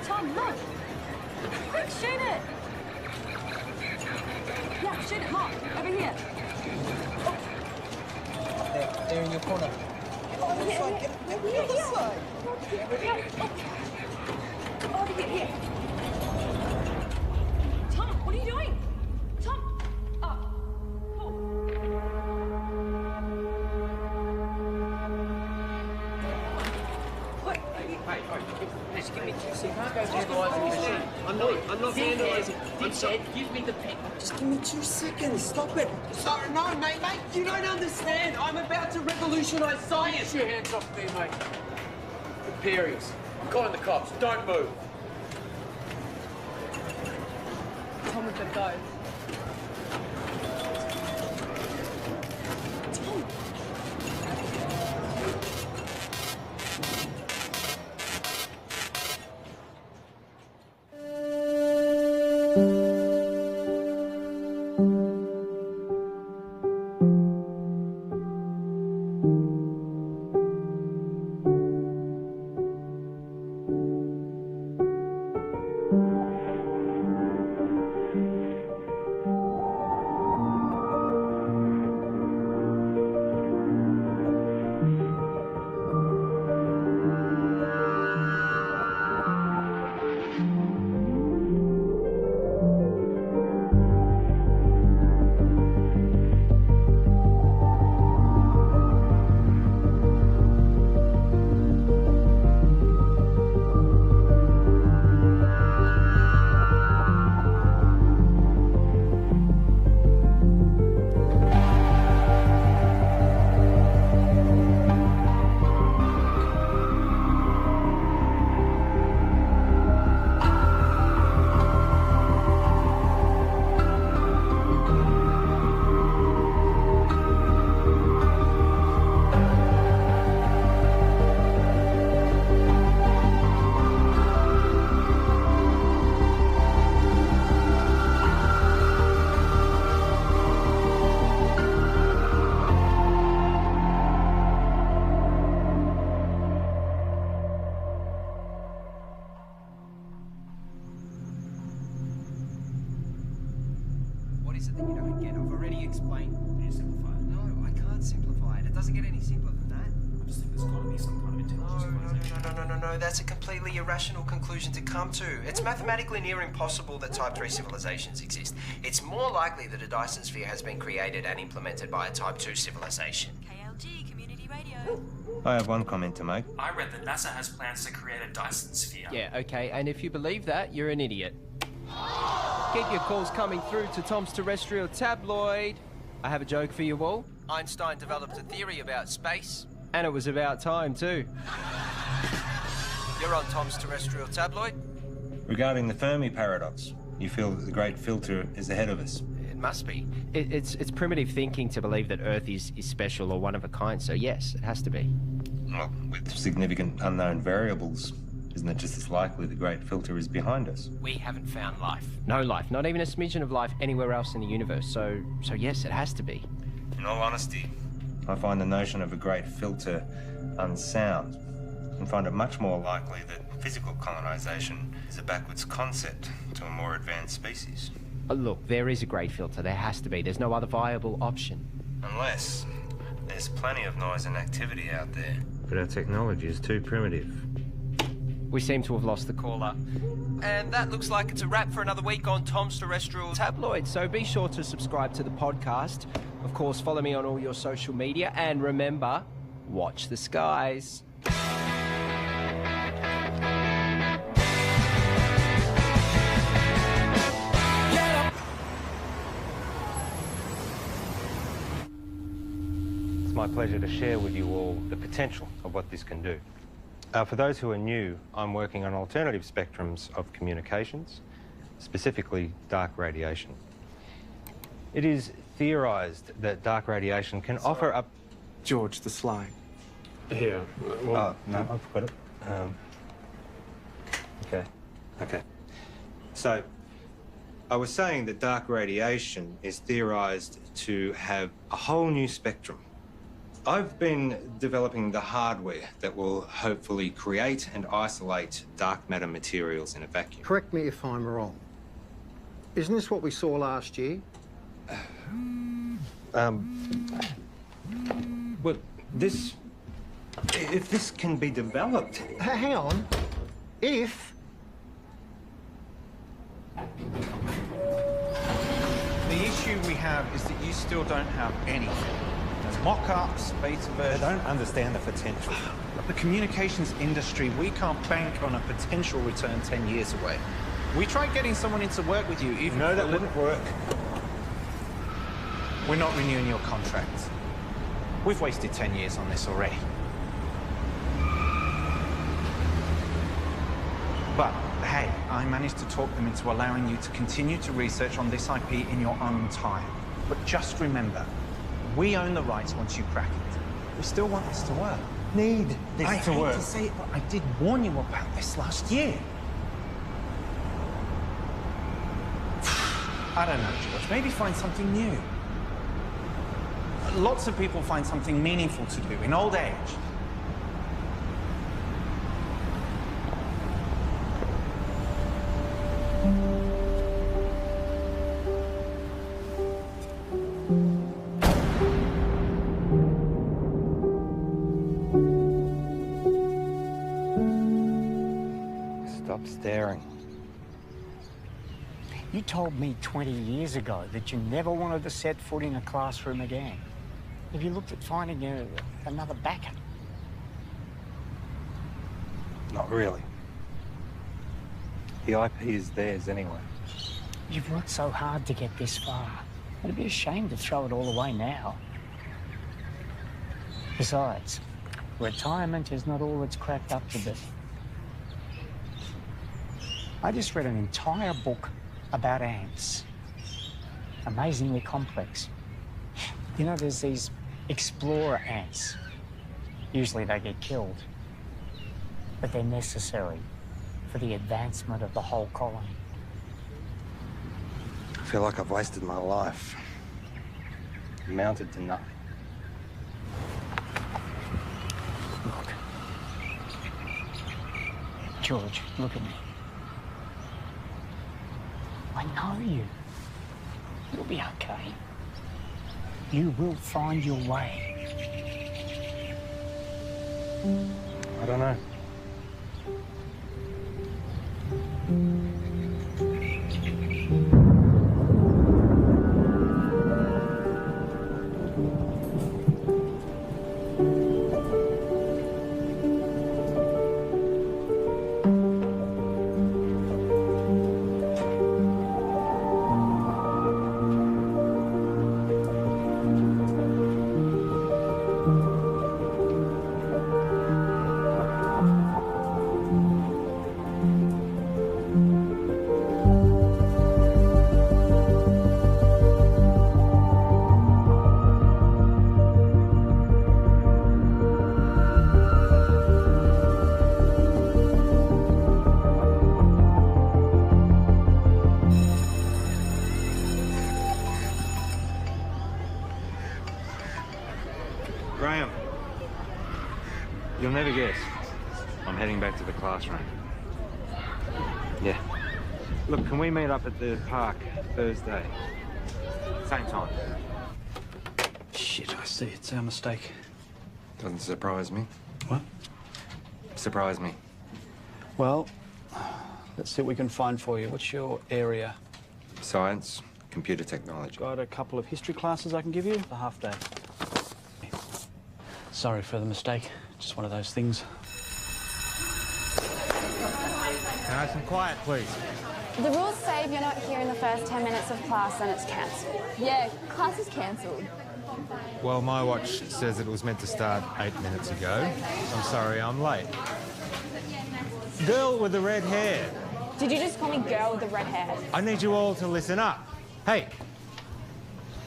Tom, look! Quick, shoot it! Yeah, shoot it, Mark. Over here. There in your corner. Over here, here. This side. Over here. Tom, what are you doing? Tom! Oh, Paul. What? Just give me 2 seconds. You can't go vandalising the machine. I'm not vandalising. I'm sorry. Give me the pen. Just give me 2 seconds. Stop it. Sorry, no, mate. You don't understand. I'm about to revolutionise science. Get your hands off me, mate. Imperials. Calling the cops. Don't move. Tom, we've got to go. Tom! What is it that you don't get? I've already explained. Can you simplify it? No, I can't simplify it. It doesn't get any simpler than that. I just think there's got to be some kind of intelligent civilization. No. That's a completely irrational conclusion to come to. It's mathematically near impossible that Type 3 civilizations exist. It's more likely that a Dyson sphere has been created and implemented by a Type 2 civilization. KLG Community Radio. I have one comment to make. I read that NASA has plans to create a Dyson sphere. Yeah, okay, and if you believe that, you're an idiot. Keep your calls coming through to Tom's Terrestrial Tabloid. I have a joke for you all. Einstein developed a theory about space, and it was about time too. You're on Tom's Terrestrial Tabloid. Regarding the Fermi paradox, you feel that the great filter is ahead of us. It must be. It's primitive thinking to believe that Earth is special or one of a kind, so yes, it has to be. Well, with significant unknown variables, isn't it just as likely the great filter is behind us? We haven't found life. No life, not even a smidgen of life anywhere else in the universe, so yes, it has to be. In all honesty, I find the notion of a great filter unsound and find it much more likely that physical colonization is a backwards concept to a more advanced species. Look, there is a great filter. There has to be. There's no other viable option. Unless there's plenty of noise and activity out there. But our technology is too primitive. We seem to have lost the caller. And that looks like it's a wrap for another week on Tom's Terrestrial Tabloid. So be sure to subscribe to the podcast. Of course, follow me on all your social media. And remember, watch the skies. It's my pleasure to share with you all the potential of what this can do. For those who are new, I'm working on alternative spectrums of communications, specifically dark radiation. It is theorized that dark radiation can offer up... George the Sly. Here. Well, no, I've got it. Okay. So, I was saying that dark radiation is theorized to have a whole new spectrum I've been developing the hardware that will hopefully create and isolate dark matter materials in a vacuum. Correct me if I'm wrong. Isn't this what we saw last year? Well, this... If this can be developed... Hang on. If... The issue we have is that you still don't have anything. There's mock-ups, beta versions. I don't understand the potential. The communications industry, we can't bank on a potential return 10 years away. We tried getting someone in to work with you, even No, that wouldn't work. We're not renewing your contract. We've wasted 10 years on this already. But, hey, I managed to talk them into allowing you to continue to research on this IP in your own time. But just remember, we own the rights once you crack it. We still want this to work. Need this I to hate work. to say it, but I did warn you about this last year. I don't know, George. Maybe find something new. Lots of people find something meaningful to do in old age. Stop staring. You told me 20 years ago that you never wanted to set foot in a classroom again. Have you looked at finding another backer? Not really. The IP is theirs anyway. You've worked so hard to get this far. It'd be a shame to throw it all away now. Besides, retirement is not all it's cracked up to be. I just read an entire book about ants. Amazingly complex. You know, there's these explorer ants. Usually they get killed, but they're necessary for the advancement of the whole colony. I feel like I've wasted my life. Amounted to nothing. Look. George, look at me. I know you. You'll be okay. You will find your way. I don't know. Graham, you'll never guess. I'm heading back to the classroom. Yeah. Look, can we meet up at the park Thursday? Same time. Shit, I see. It's our mistake. Doesn't surprise me. What? Surprise me. Well, let's see what we can find for you. What's your area? Science, computer technology. Got a couple of history classes I can give you. A half day. Sorry for the mistake. Just one of those things. Can I have some quiet, please? The rules say if you're not here in the first 10 minutes of class, then it's cancelled. Yeah, class is cancelled. Well, my watch says it was meant to start 8 minutes ago. I'm sorry, I'm late. Girl with the red hair. Did you just call me girl with the red hair? I need you all to listen up. Hey.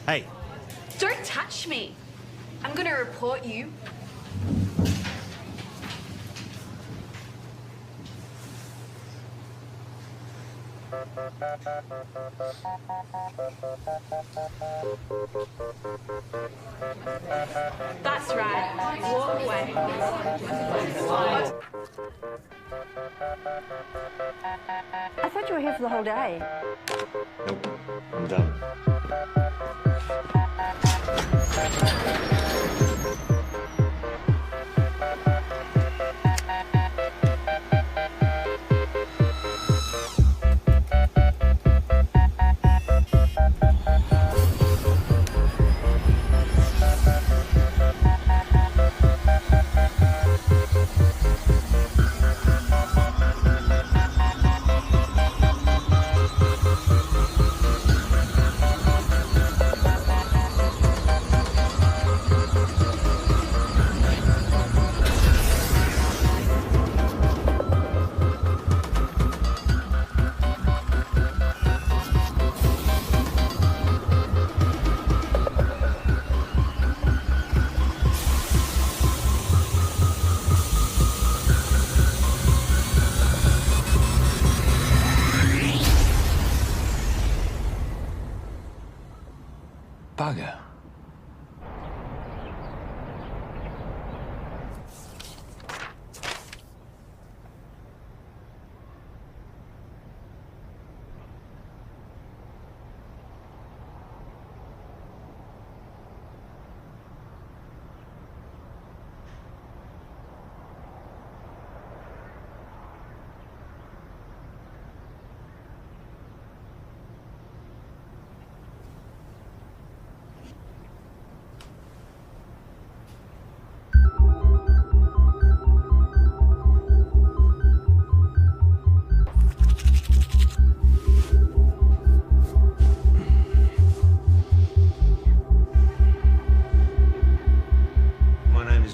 Hey. Don't touch me. I'm gonna report you. That's right. Walk away. I thought you were here for the whole day. Nope, I'm done. Bugger.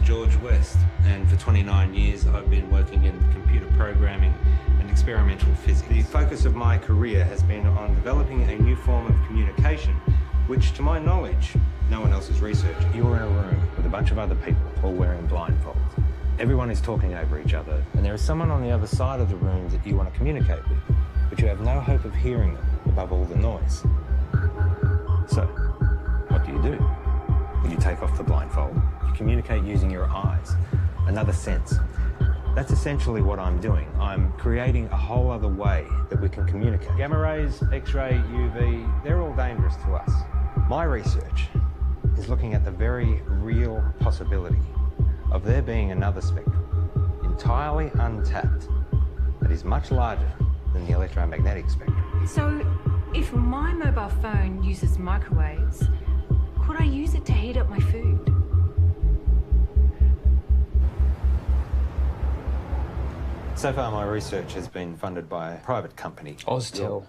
George West, and for 29 years I've been working in computer programming and experimental physics. The focus of my career has been on developing a new form of communication, which to my knowledge, no one else has researched. You're in a room with a bunch of other people, all wearing blindfolds. Everyone is talking over each other, and there is someone on the other side of the room that you want to communicate with, but you have no hope of hearing them above all the noise. So, what do? When you take off the blindfold, you communicate using your eyes, another sense. That's essentially what I'm doing. I'm creating a whole other way that we can communicate. Gamma rays, X-ray, UV, they're all dangerous to us. My research is looking at the very real possibility of there being another spectrum, entirely untapped, that is much larger than the electromagnetic spectrum. So, if my mobile phone uses microwaves, could I use it to heat up my food? So far, my research has been funded by a private company. Austel.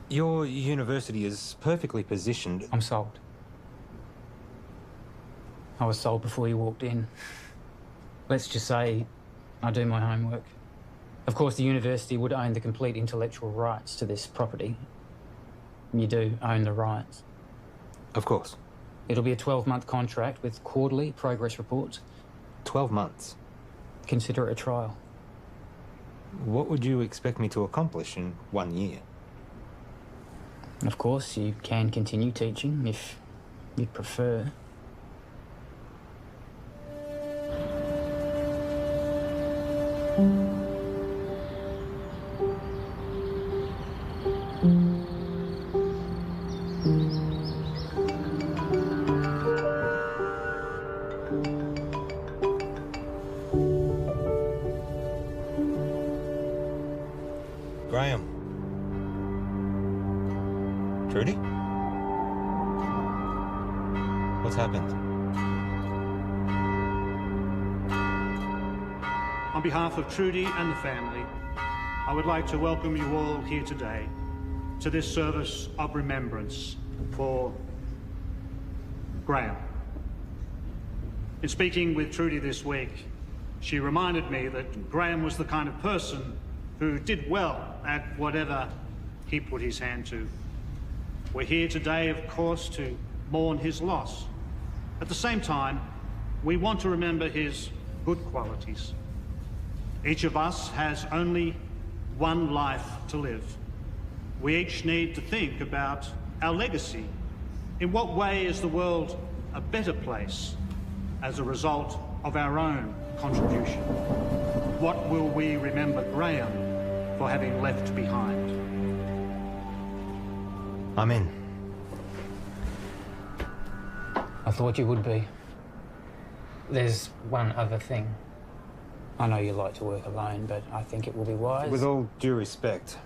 Your university is perfectly positioned. I'm sold. I was sold before you walked in. Let's just say I do my homework. Of course, the university would own the complete intellectual rights to this property. You do own the rights. Of course. It'll be a 12-month contract with quarterly progress reports. 12 months? Consider it a trial. What would you expect me to accomplish in 1 year? Of course, you can continue teaching if you'd prefer. Graham. Trudy? What's happened? On behalf of Trudy and the family, I would like to welcome you all here today to this service of remembrance for Graham. In speaking with Trudy this week, she reminded me that Graham was the kind of person who did well at whatever he put his hand to. We're here today, of course, to mourn his loss. At the same time, we want to remember his good qualities. Each of us has only one life to live. We each need to think about our legacy. In what way is the world a better place as a result of our own contribution? What will we remember Graham for having left behind? I'm in. I thought you would be. There's one other thing. I know you like to work alone, but I think it will be wise. With all due respect,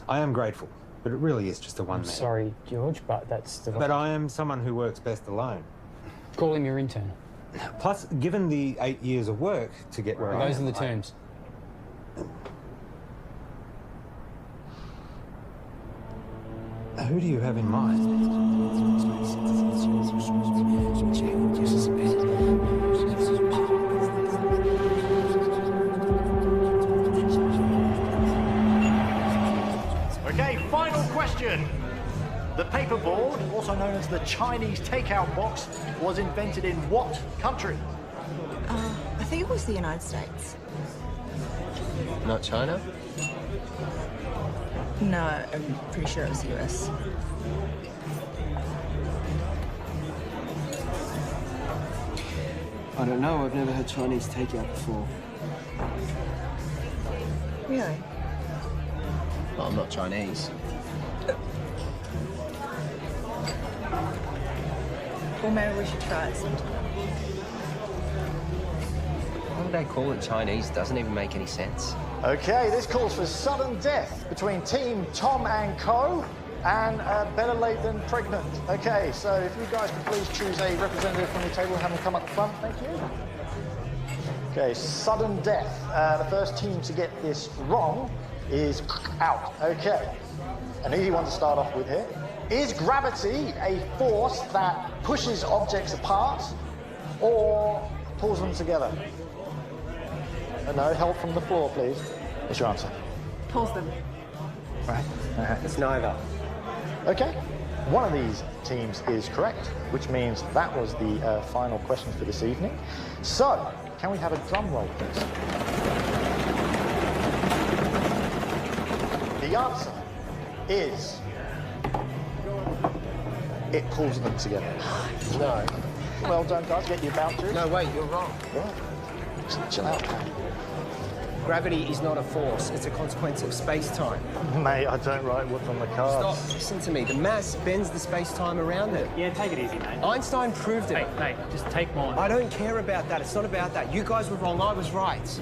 I am grateful, but it really is just a one-man. Sorry, George, but that's the... But I am someone who works best alone. Call him your intern. Plus, given the 8 years of work to get where I am... Those are the terms. Who do you have in mind? Okay, final question. The paperboard, also known as the Chinese takeout box, was invented in what country? I think it was the United States. Not China? No, I'm pretty sure it was the US. I don't know. I've never had Chinese takeout before. Really? Well, I'm not Chinese. Well, maybe we should try it sometime. Why would they call it Chinese? Doesn't even make any sense. Okay, this calls for sudden death between Team Tom and Co. and Better Late Than Pregnant. Okay, so if you guys could please choose a representative from your table and have them come up the front, thank you. Okay, sudden death. The first team to get this wrong is out. Okay, an easy one to start off with here. Is gravity a force that pushes objects apart or pulls them together? No, help from the floor, please. What's your answer? Pulls them. Right. It's neither. Okay. One of these teams is correct, which means that was the final question for this evening. So, can we have a drum roll, please? The answer is... it pulls them together. No. Well done, guys. Get your vouchers. No, wait, you're wrong. Right. Just chill out, man. Gravity is not a force, it's a consequence of space-time. Mate, I don't write what's on the cards. Stop, listen to me. The mass bends the space-time around it. Yeah, take it easy, mate. Einstein proved it. Mate, just take mine. I don't care about that. It's not about that. You guys were wrong, I was right.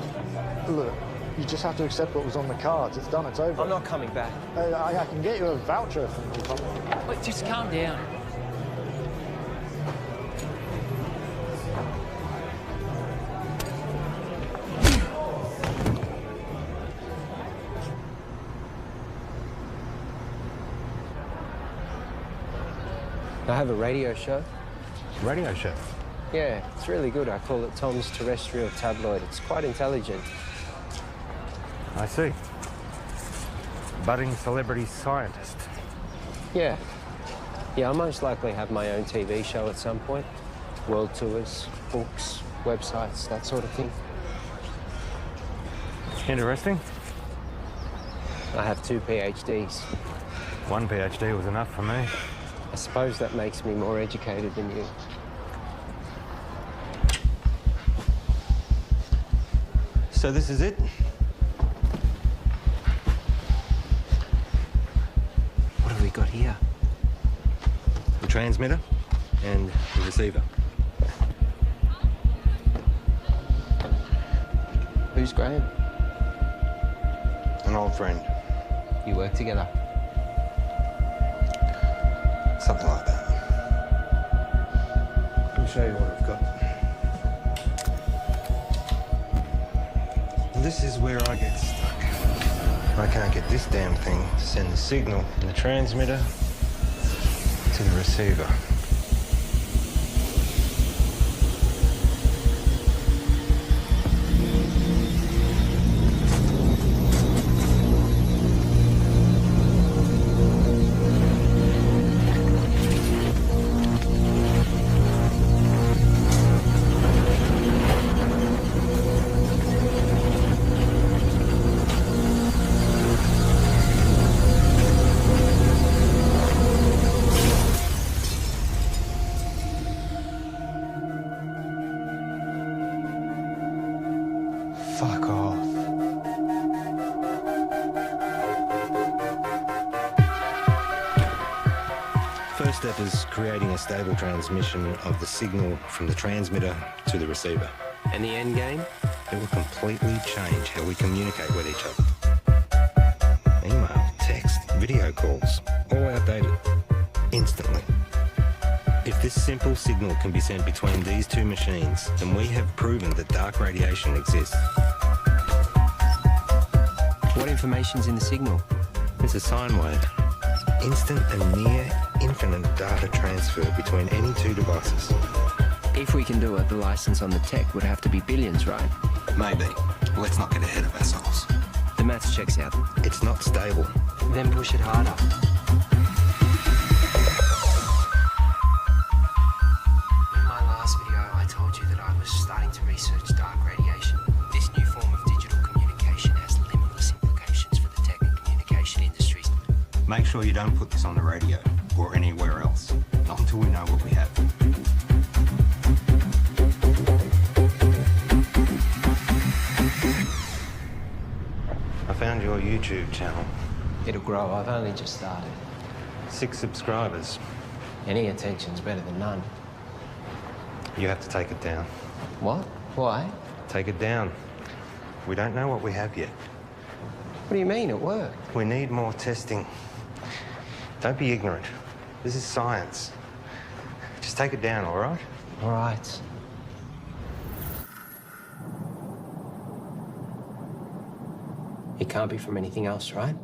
Look, you just have to accept what was on the cards. It's done, it's over. I'm not coming back. I can get you a voucher from the company. Wait, just calm down. I have a radio show. Radio show? Yeah, it's really good. I call it Tom's Terrestrial Tabloid. It's quite intelligent. I see. Budding celebrity scientist. Yeah. Yeah, I'll most likely have my own TV show at some point. World tours, books, websites, that sort of thing. Interesting. I have 2 PhDs. One PhD was enough for me. I suppose that makes me more educated than you. So this is it? What have we got here? The transmitter and the receiver. Who's Graham? An old friend. You work together? Something like that. Let me show you what I've got. This is where I get stuck. I can't get this damn thing to send the signal from the transmitter to the receiver. first step is creating a stable transmission of the signal from the transmitter to the receiver. And the end game? It will completely change how we communicate with each other. Email, text, video calls, all outdated. Instantly. If this simple signal can be sent between these two machines, then we have proven that dark radiation exists. What information's in the signal? It's a sine wave. Instant and near infinite data transfer between any two devices. If we can do it, the license on the tech would have to be billions, right? Maybe. Let's not get ahead of ourselves. The maths checks out. It's not stable. Then push it harder. In my last video, I told you that I was starting to research dark radiation. This new form of digital communication has limitless implications for the tech and communication industries. Make sure you don't put this on the radio or anywhere else. Not until we know what we have. I found your YouTube channel. It'll grow. I've only just started. 6 subscribers. Any attention's better than none. You have to take it down. What? Why? Take it down. We don't know what we have yet. What do you mean? It worked. We need more testing. Don't be ignorant. This is science. Just take it down, all right? All right. It can't be from anything else, right?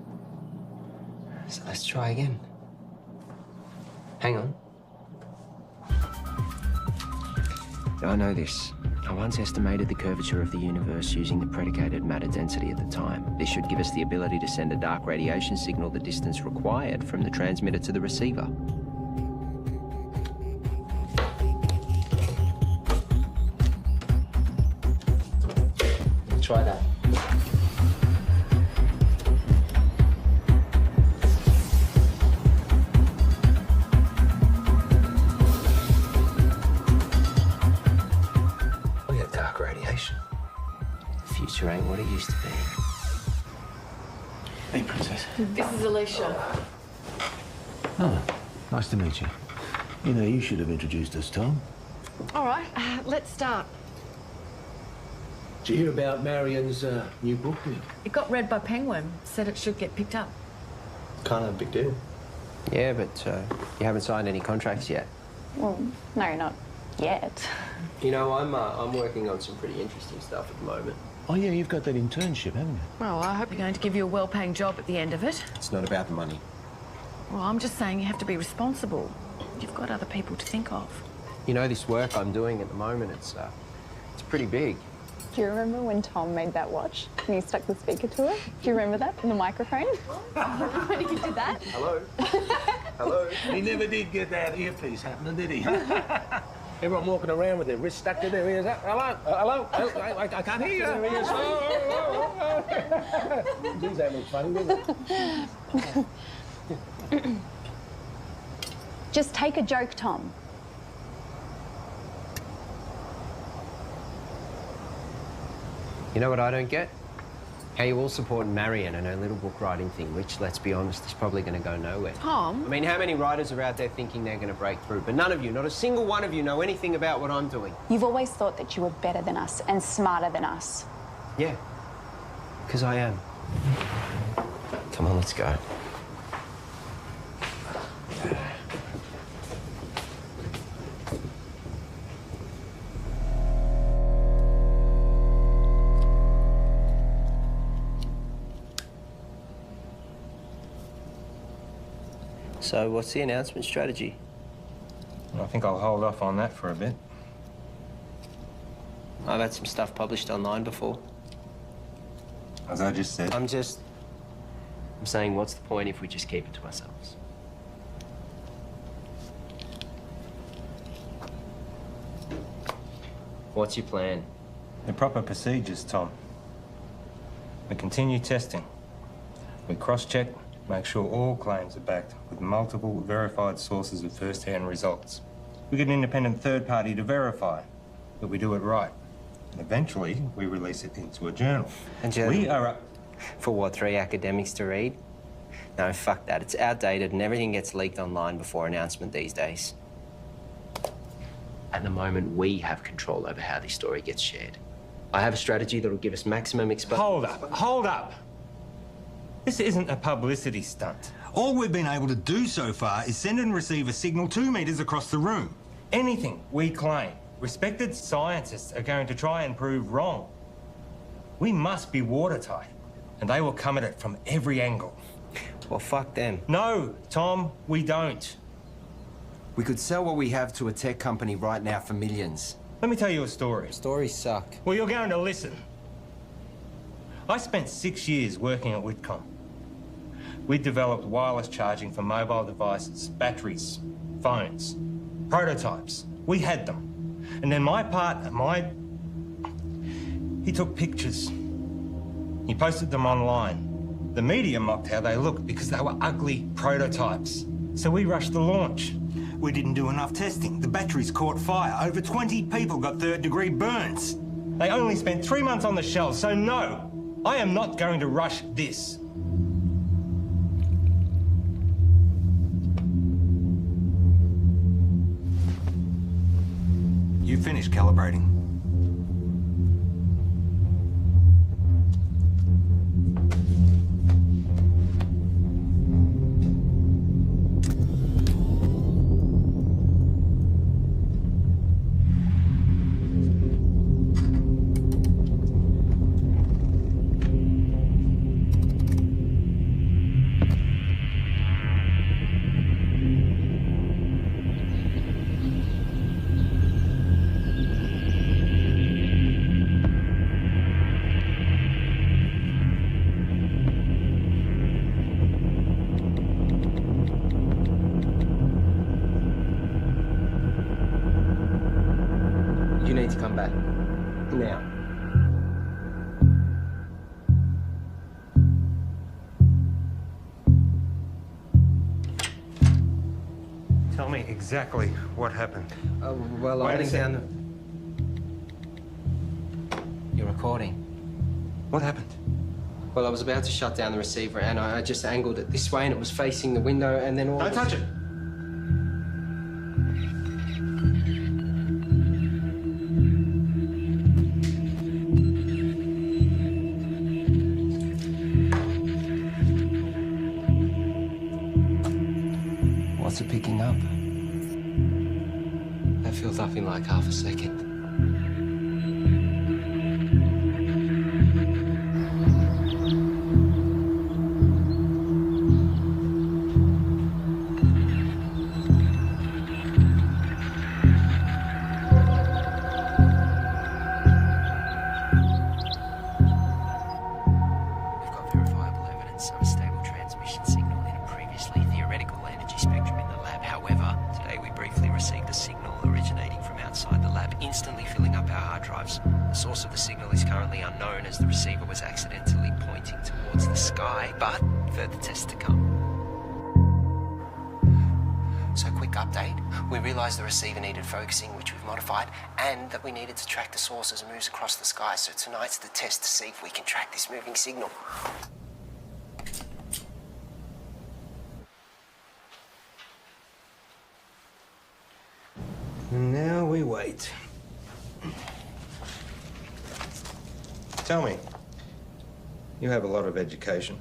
So let's try again. Hang on. I know this. I once estimated the curvature of the universe using the predicated matter density at the time. This should give us the ability to send a dark radiation signal the distance required from the transmitter to the receiver. Try that. We have dark radiation. The future ain't what it used to be. Hey, Princess. This is Alicia. Oh, nice to meet you. You know, you should have introduced us, Tom. All right, let's start. Did you hear about Marion's new book? It got read by Penguin. Said it should get picked up. Kind of a big deal. Yeah, but you haven't signed any contracts yet. Well, no, not yet. You know, I'm working on some pretty interesting stuff at the moment. Oh, yeah, you've got that internship, haven't you? Well, I hope you're going to give you a well-paying job at the end of it. It's not about the money. Well, I'm just saying you have to be responsible. You've got other people to think of. You know, this work I'm doing at the moment, it's pretty big. Do you remember when Tom made that watch and you stuck the speaker to it? Do you remember that in the microphone? When you did that? Hello? Hello? He never did get that earpiece happening, did he? Everyone walking around with their wrists stuck to their ears. Hello? Hello? I can't hear you. Geez, that looks funny, doesn't it? Just take a joke, Tom. You know what I don't get? How you all support Marion and her little book writing thing, which, let's be honest, is probably going to go nowhere. Tom? I mean, how many writers are out there thinking they're going to break through? But none of you, not a single one of you, know anything about what I'm doing. You've always thought that you were better than us and smarter than us. Yeah, because I am. Come on, let's go. So, what's the announcement strategy? I think I'll hold off on that for a bit. I've had some stuff published online before. As I just said. I'm saying, what's the point if we just keep it to ourselves? What's your plan? The proper procedures, Tom. We continue testing. We cross-check, make sure all claims are backed with multiple verified sources of first-hand results. We get an independent third party to verify that we do it right. And eventually, we release it into a journal. A journal? We are up... For what, 3 academics to read? No, fuck that. It's outdated and everything gets leaked online before announcement these days. At the moment, we have control over how this story gets shared. I have a strategy that will give us maximum exposure. Hold up. This isn't a publicity stunt. All we've been able to do so far is send and receive a signal 2 meters across the room. Anything we claim, respected scientists are going to try and prove wrong. We must be watertight, and they will come at it from every angle. Well, fuck them. No, Tom, we don't. We could sell what we have to a tech company right now for millions. Let me tell you a story. Stories suck. Well, you're going to listen. I spent 6 years working at Whitcomb. We developed wireless charging for mobile devices, batteries, phones, prototypes. We had them. And then my partner, he took pictures. He posted them online. The media mocked how they looked because they were ugly prototypes. So we rushed the launch. We didn't do enough testing. The batteries caught fire. Over 20 people got third-degree burns. They only spent 3 months on the shelves, so no, I am not going to rush this. You finished calibrating. You need to come back. Now. Tell me exactly what happened. Well, Wait I'm a getting sec. down. You're recording. What happened? Well, I was about to shut down the receiver and I just angled it this way and it was facing the window and then all. Don't touch it. What's it picking up? That feels nothing like half a second. We've got verifiable evidence of a stable transmission signal in a previously theoretical energy spectrum in the lab. However, today we briefly received a signal originating from outside the lab, instantly filling up our hard drives. The source of the signal is currently unknown as the receiver was accidentally pointing towards the sky, but further tests to come. So, quick update. We realised the receiver needed focusing, which we've modified, and that we needed to track the source as it moves across the sky. So tonight's the test to see if we can track this moving signal. And now we wait. Tell me, you have a lot of education.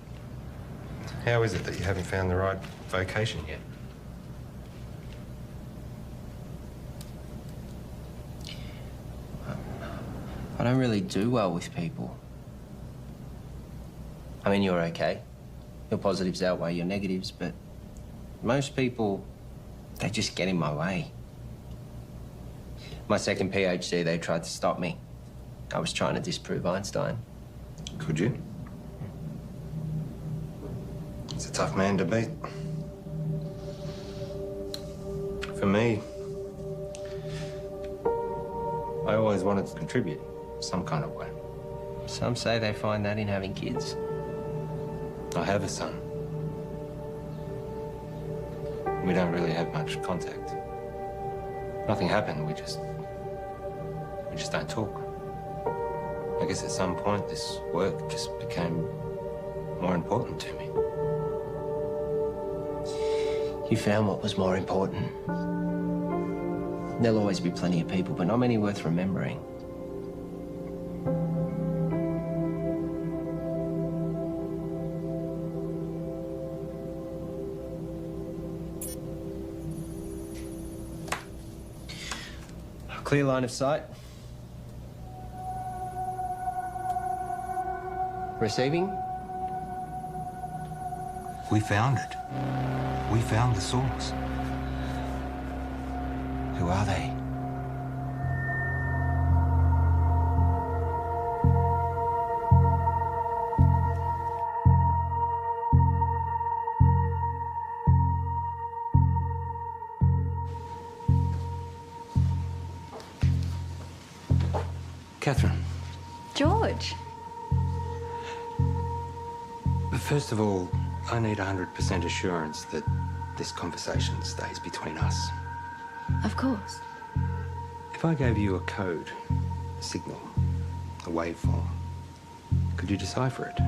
How is it that you haven't found the right vocation yet? I don't really do well with people. I mean, you're okay. Your positives outweigh your negatives, but most people, they just get in my way. My second PhD, they tried to stop me. I was trying to disprove Einstein. Could you? It's a tough man to beat. For me, I always wanted to contribute some kind of way. Some say they find that in having kids. I have a son. We don't really have much contact. Nothing happened, we just don't talk. I guess at some point this work just became more important to me. You found what was more important. There'll always be plenty of people, but not many worth remembering. Clear line of sight. Receiving? We found it. We found the source. Who are they? Catherine. George. But first of all, I need 100% assurance that this conversation stays between us. Of course. If I gave you a code, a signal, a waveform, could you decipher it?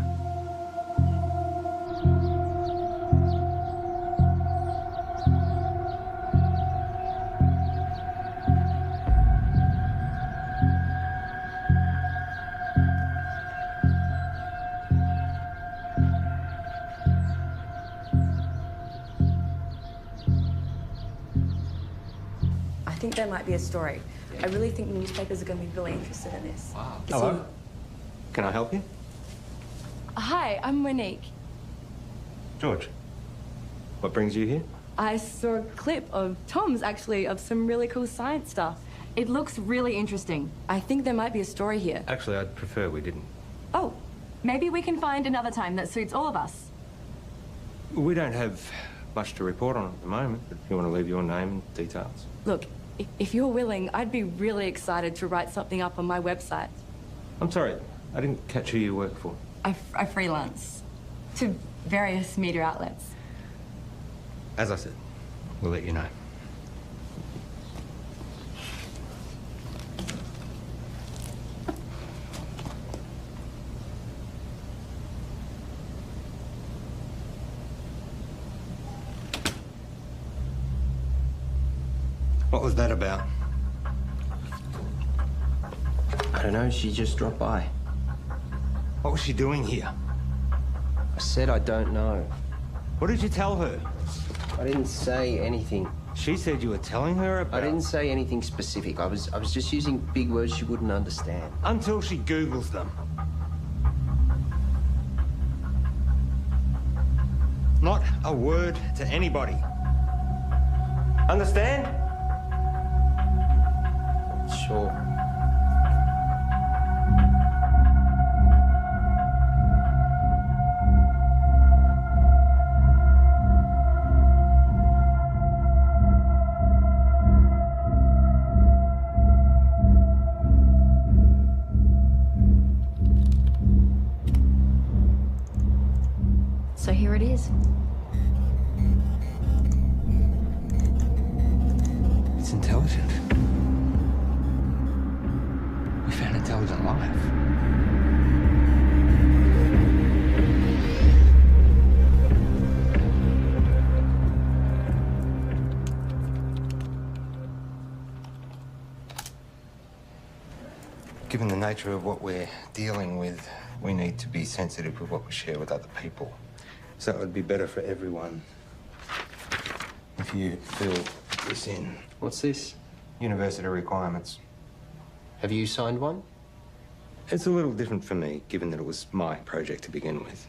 I think there might be a story. I really think newspapers are going to be really interested in this. Wow. It's Hello. Can I help you? Hi, I'm Monique. George, what brings you here? I saw a clip of Tom's, actually, of some really cool science stuff. It looks really interesting. I think there might be a story here. Actually, I'd prefer we didn't. Oh, maybe we can find another time that suits all of us. We don't have much to report on at the moment, but if you want to leave your name and details. Look, if you're willing, I'd be really excited to write something up on my website. I'm sorry, I didn't catch who you work for. I freelance to various media outlets. As I said, we'll let you know. What was that about? I don't know, she just dropped by. What was she doing here? I said I don't know. What did you tell her? I didn't say anything. She said you were telling her about... I didn't say anything specific. I was just using big words she wouldn't understand. Until she Googles them. Not a word to anybody. Understand? Sure. So here it is. It's intelligent. We found intelligent life. Given the nature of what we're dealing with, we need to be sensitive with what we share with other people. So it would be better for everyone if you fill this in. What's this? University requirements. Have you signed one? It's a little different for me, given that it was my project to begin with.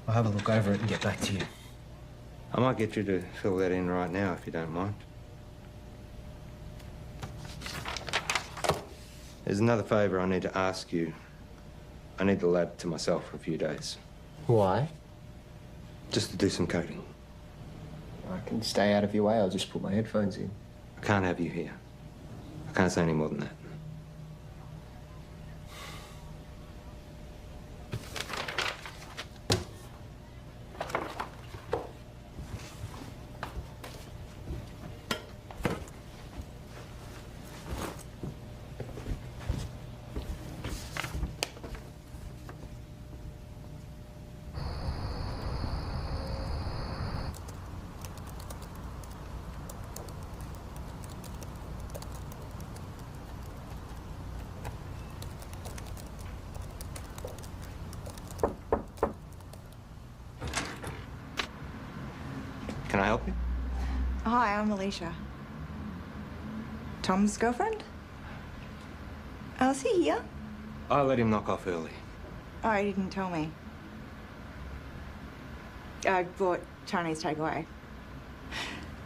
I'll have a look over it and get back to you. I might get you to fill that in right now, if you don't mind. There's another favour I need to ask you. I need the lab to myself for a few days. Why? Just to do some coding. I can stay out of your way. I'll just put my headphones in. I can't have you here. I can't say any more than that. Can I help you? Hi, I'm Alicia. Tom's girlfriend? Oh, is he here? I let him knock off early. Oh, he didn't tell me. I bought Chinese takeaway.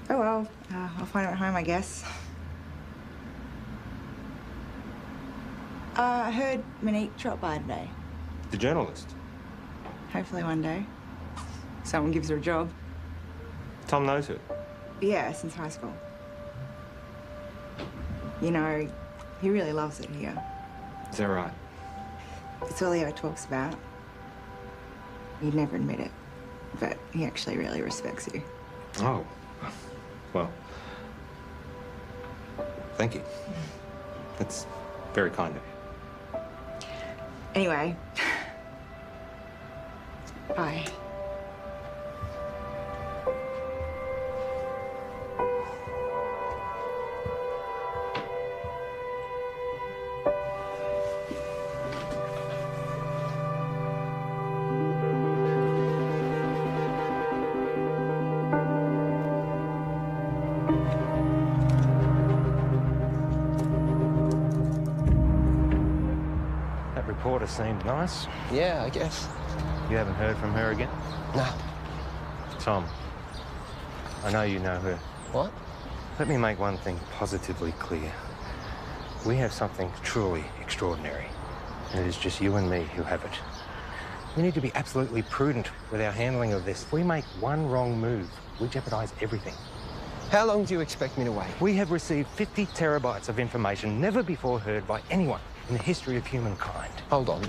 Oh well, I'll find him at home, I guess. I heard Monique dropped by today. The journalist. Hopefully one day. Someone gives her a job. Tom knows her. Yeah, since high school. You know, he really loves it here. Is that right? It's all he ever talks about. He'd never admit it, but he actually really respects you. Oh. Well. Thank you. That's very kind of you. Anyway. Bye. That reporter seemed nice. Yeah, I guess. You haven't heard from her again? No. Tom, I know you know her. What? Let me make one thing positively clear. We have something truly extraordinary, and it is just you and me who have it. We need to be absolutely prudent with our handling of this. If we make one wrong move, we jeopardize everything. How long do you expect me to wait? We have received 50 terabytes of information never before heard by anyone in the history of humankind. Hold on.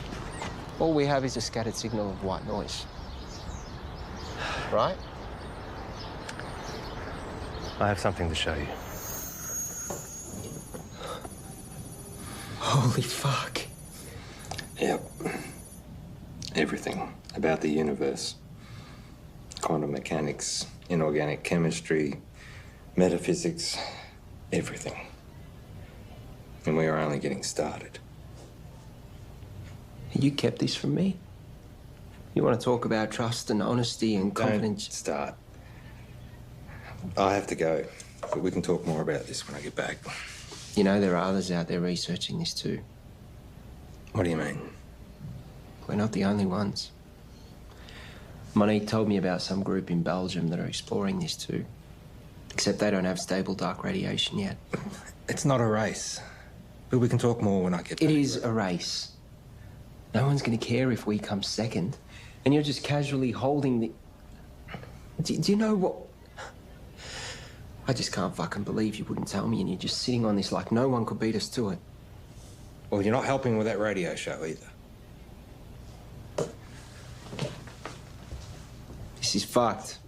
All we have is a scattered signal of white noise. Right? I have something to show you. Holy fuck. Yep. Everything about the universe. Quantum mechanics, inorganic chemistry, metaphysics, everything. And we are only getting started. You kept this from me? You want to talk about trust and honesty and confidence? Don't start. I have to go, but we can talk more about this when I get back. You know, there are others out there researching this too. What do you mean? We're not the only ones. Monique told me about some group in Belgium that are exploring this too. Except they don't have stable dark radiation yet. It's not a race. But we can talk more when I get back. It is a race. No one's going to care if we come second. And you're just casually holding the... Do you know what... I just can't fucking believe you wouldn't tell me and you're just sitting on this like no one could beat us to it. Well, you're not helping with that radio show either. This is fucked.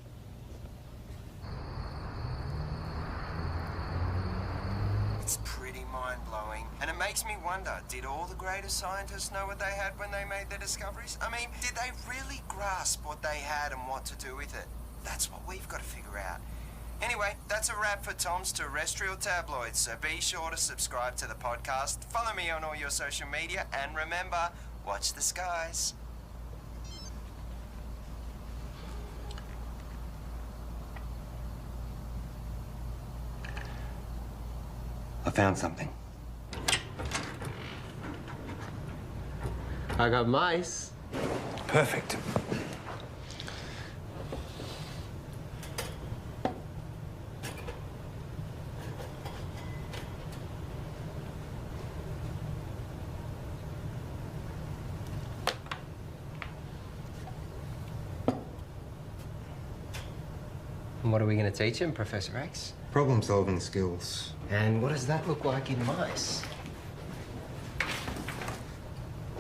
It's pretty mind-blowing. And it makes me wonder, did all the greatest scientists know what they had when they made their discoveries? I mean, did they really grasp what they had and what to do with it? That's what we've got to figure out. Anyway, that's a wrap for Tom's Terrestrial Tabloids, so be sure to subscribe to the podcast, follow me on all your social media, and remember, watch the skies. I found something. I got mice. Perfect. And what are we going to teach him, Professor X? Problem-solving skills. And what does that look like in mice?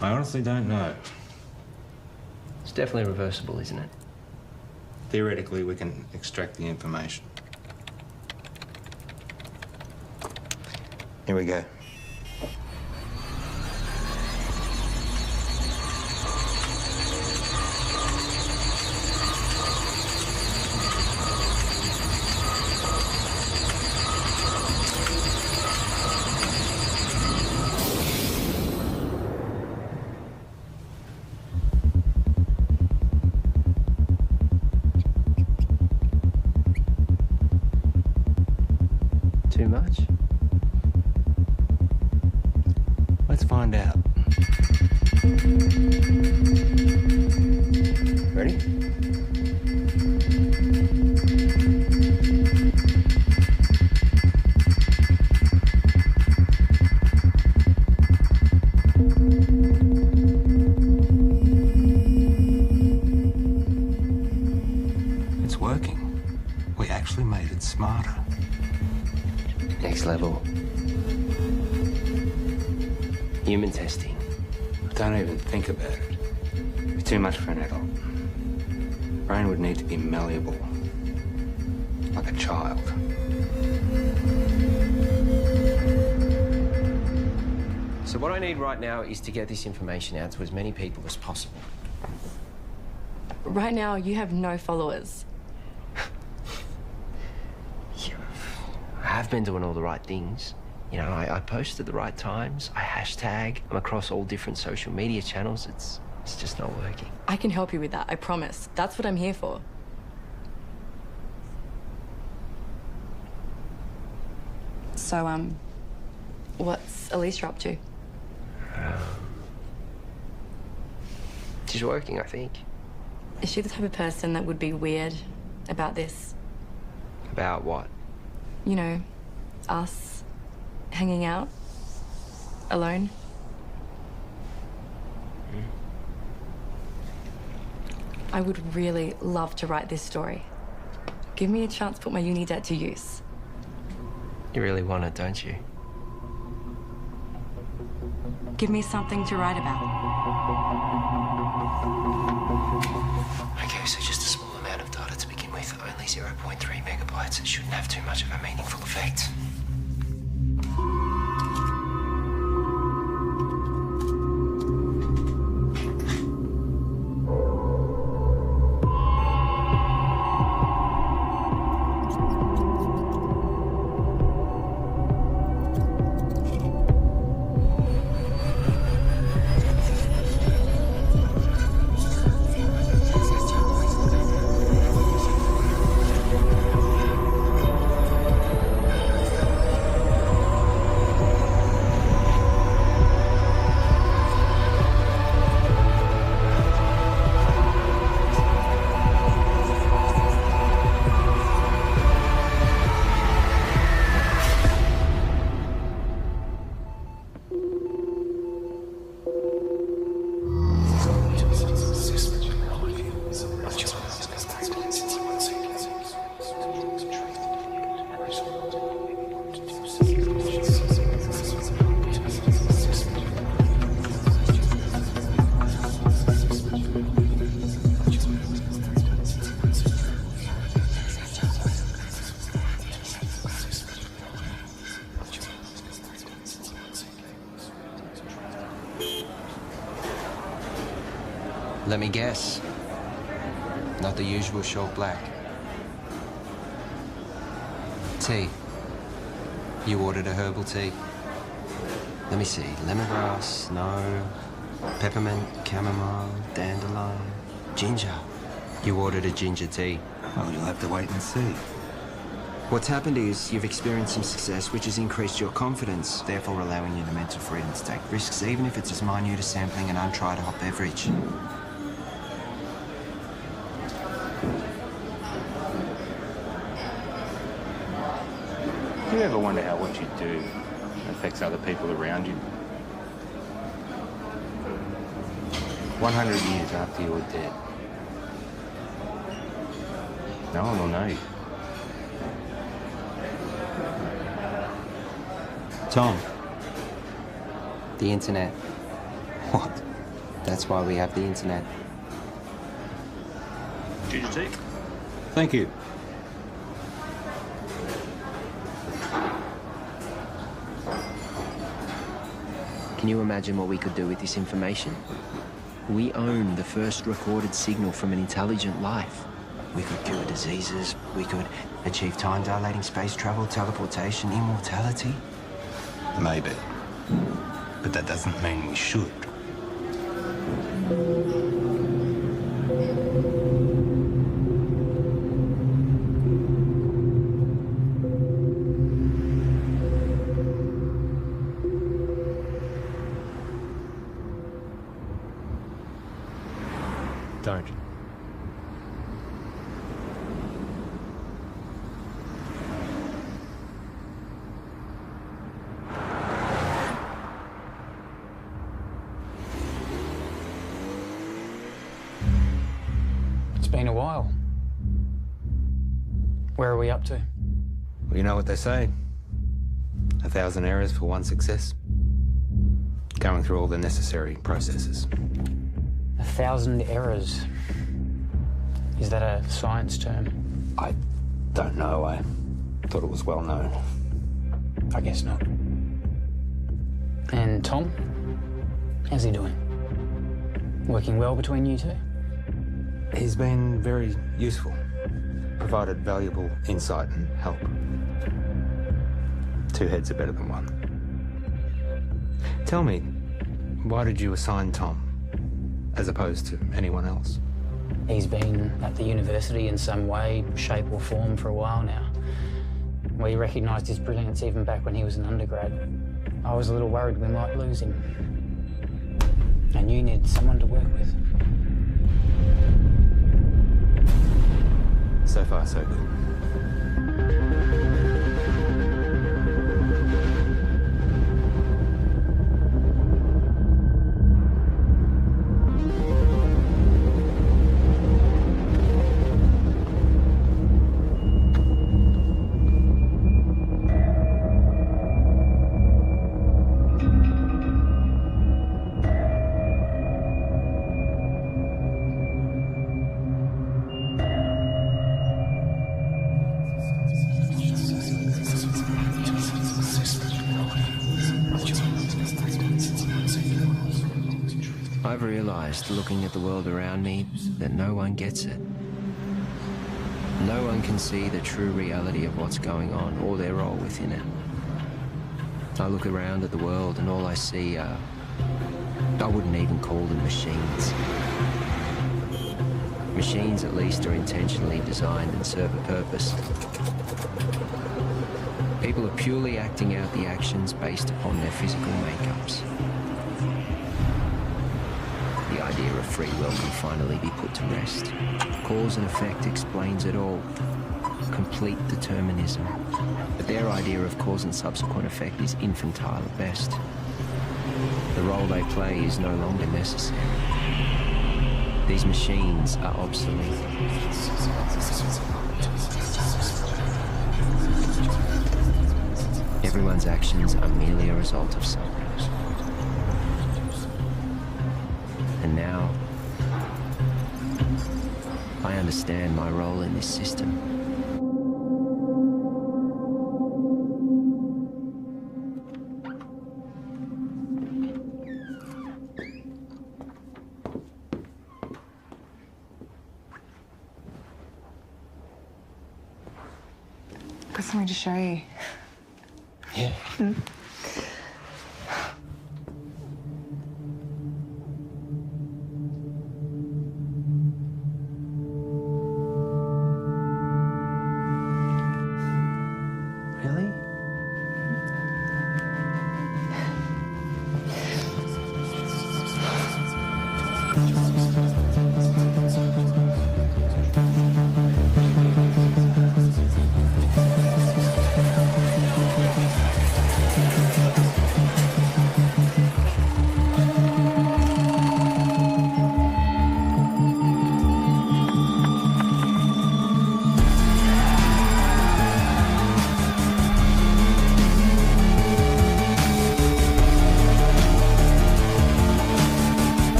I honestly don't know. It's definitely reversible, isn't it? Theoretically, we can extract the information. Here we go. too much? Let's find out. Ready? It's working. We actually made it smarter. Next level. Human testing. Don't even think about it. It'd be too much for an adult. Brain would need to be malleable. Like a child. So what I need right now is to get this information out to as many people as possible. Right now, you have no followers. I have been doing all the right things. You know, I post at the right times, I hashtag, I'm across all different social media channels. It's just not working. I can help you with that, I promise. That's what I'm here for. So, what's Alicia up to? She's working, I think. Is she the type of person that would be weird about this? About what? You know, us hanging out alone? I would really love to write this story. Give me a chance to put my uni debt to use. You really want it, don't you? Give me something to write about. Okay, so just a small amount of data to begin with. Only 0.3 megabytes. It shouldn't have too much of a meaningful effect. Let me guess. Not the usual short black. Tea. You ordered a herbal tea. Let me see. Lemongrass, no. Peppermint, chamomile, dandelion, ginger. You ordered a ginger tea. Well, you'll have to wait and see. What's happened is you've experienced some success, which has increased your confidence, therefore allowing you the mental freedom to take risks, even if it's as minute as sampling an untried hot beverage. Do you ever wonder how what you do affects other people around you? 100 years after you're dead, no one will know you. Tom. The internet. What? That's why we have the internet. Ginger tea? Thank you. Can you imagine what we could do with this information? We own the first recorded signal from an intelligent life. We could cure diseases, we could achieve time-dilating space travel, teleportation, immortality. Maybe. But that doesn't mean we should. been a while. Where are we up to? Well, you know what they say. 1,000 errors for one success. Going through all the necessary processes. 1,000 errors. Is that a science term? I don't know. I thought it was well known. I guess not. And Tom? How's he doing? Working well between you two? He's been very useful. Provided valuable insight and help. Two heads are better than one. Tell me, why did you assign Tom as opposed to anyone else? He's been at the university in some way, shape or form for a while now. We recognised his brilliance even back when he was an undergrad. I was a little worried we might lose him. And you needed someone to work with. So far, so good. I've realised, looking at the world around me, that no one gets it. No one can see the true reality of what's going on or their role within it. I look around at the world and all I see are... I wouldn't even call them machines. Machines, at least, are intentionally designed and serve a purpose. People are purely acting out the actions based upon their physical makeups. The idea of free will can finally be put to rest. Cause and effect explains it all. Complete determinism. But their idea of cause and subsequent effect is infantile at best. The role they play is no longer necessary. These machines are obsolete. Everyone's actions are merely a result of something. And now, I understand my role in this system. Got something to show you. Yeah. Really?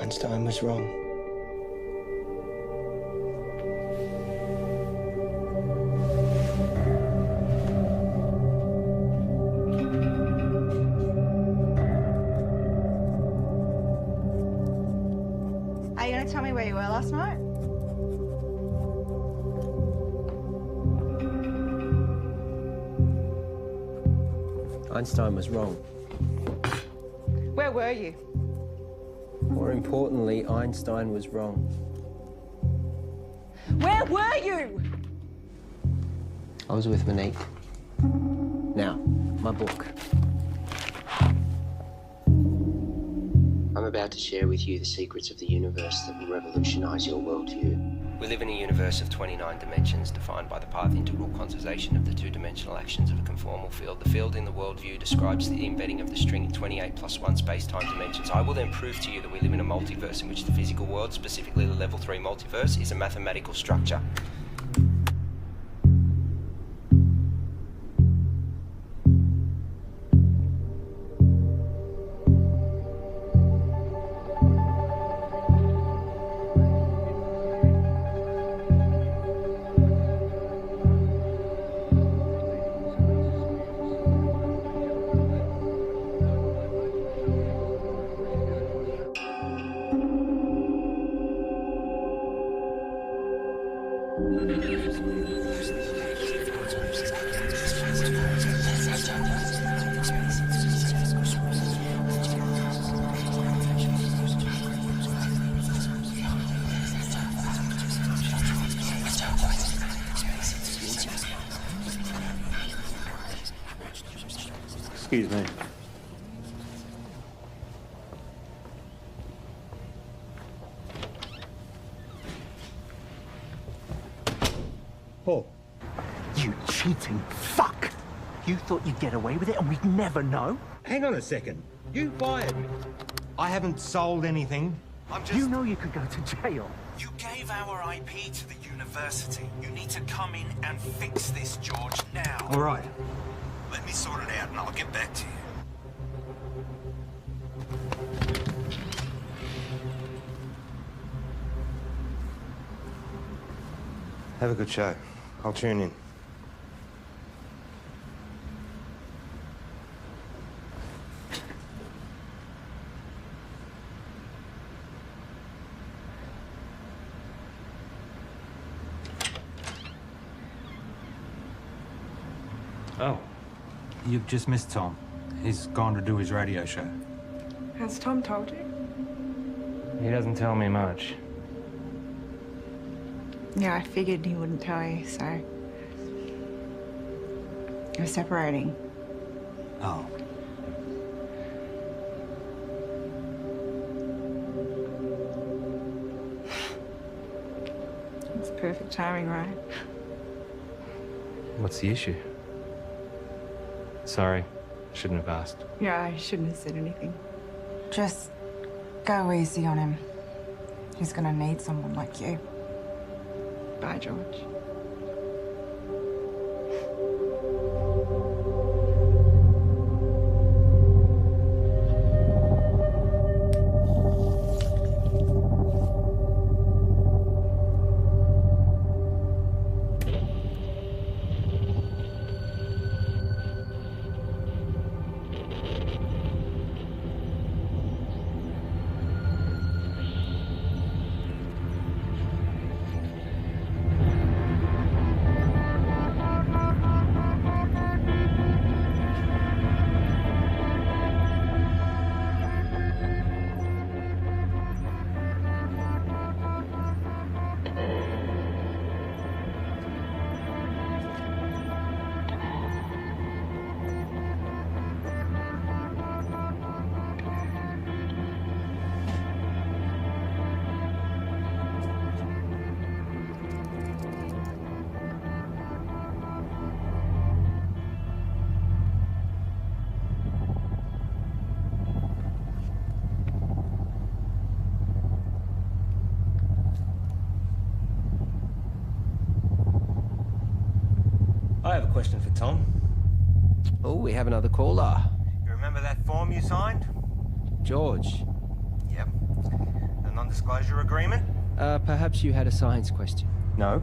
Einstein was wrong. Are you going to tell me where you were last night? Einstein was wrong. Where were you? importantly, Einstein was wrong. Where were you? I was with Monique. Now, my book. I'm about to share with you the secrets of the universe that will revolutionize your worldview. We live in a universe of 29 dimensions defined by the path integral quantization of the two-dimensional actions of a conformal field. The field in the worldview describes the embedding of the string in 28 plus 1 space-time dimensions. I will then prove to you that we live in a multiverse in which the physical world, specifically the level 3 multiverse, is a mathematical structure. Excuse me. Paul. You cheating fuck! You thought you'd get away with it and we'd never know? Hang on a second. You fired me. I haven't sold anything. You know you could go to jail. You gave our IP to the university. You need to come in and fix this, George, now. All right. Let me sort it out and I'll get back to you. Have a good show. I'll tune in. Oh, you've just missed Tom. He's gone to do his radio show. Has Tom told you? He doesn't tell me much. Yeah, I figured he wouldn't tell you, so... We're separating. Oh. It's perfect timing, right? What's the issue? Sorry, shouldn't have asked. Yeah, I shouldn't have said anything. Just go easy on him. He's gonna need someone like you. Bye, George. I have a question for Tom. Oh, we have another caller. You remember that form you signed? George. Yep. The non-disclosure agreement? Perhaps you had a science question. No.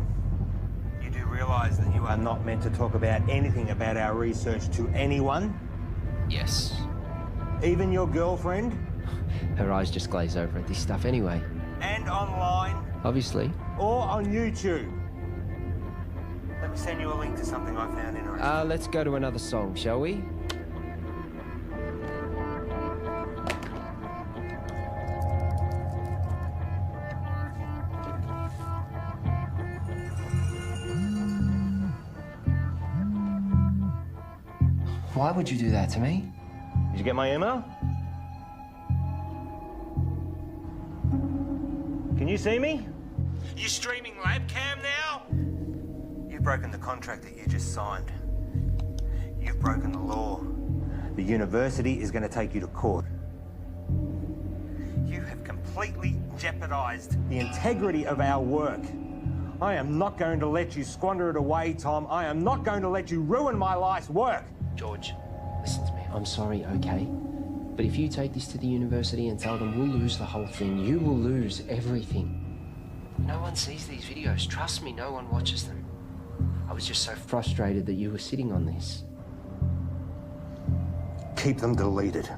You do realise that you are not meant to talk about anything about our research to anyone? Yes. Even your girlfriend? Her eyes just glaze over at this stuff anyway. And online? Obviously. Or on YouTube? Let me send you a link to something I found interesting. Let's go to another song, shall we? Why would you do that to me? Did you get my email? Can you see me? You streaming lab cam now? You've broken the contract that you just signed. You've broken the law. The university is going to take you to court. You have completely jeopardized the integrity of our work. I am not going to let you squander it away, Tom. I am not going to let you ruin my life's work. George, listen to me. I'm sorry, okay? But if you take this to the university and tell them we'll lose the whole thing, you will lose everything. No one sees these videos. Trust me, no one watches them. I was just so frustrated that you were sitting on this. Keep them deleted.